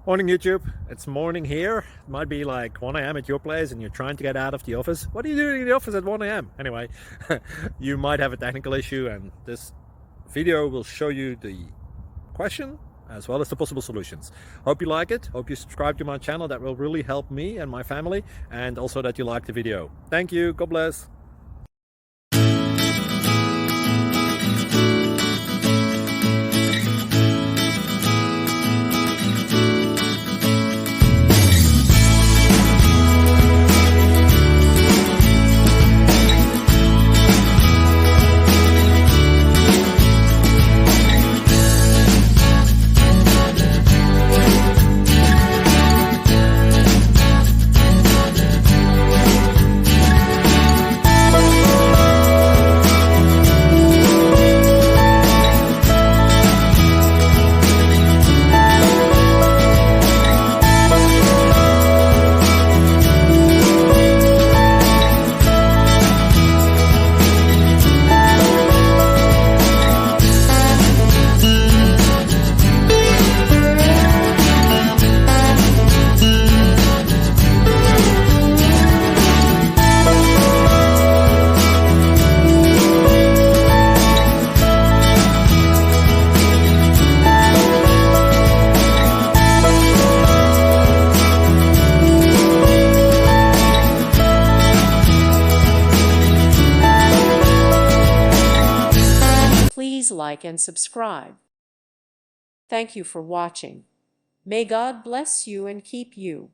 Morning YouTube, it's morning here. It might be like 1 a.m. at your place and you're trying to get out of the office. What are you doing in the office at 1 a.m.? Anyway, you might have a technical issue and this video will show you the question as well as the possible solutions. Hope you like it, hope you subscribe to my channel. That will really help me and my family, and also that you like the video. Thank you, God bless. Please like and subscribe. Thank you for watching. May God bless you and keep you.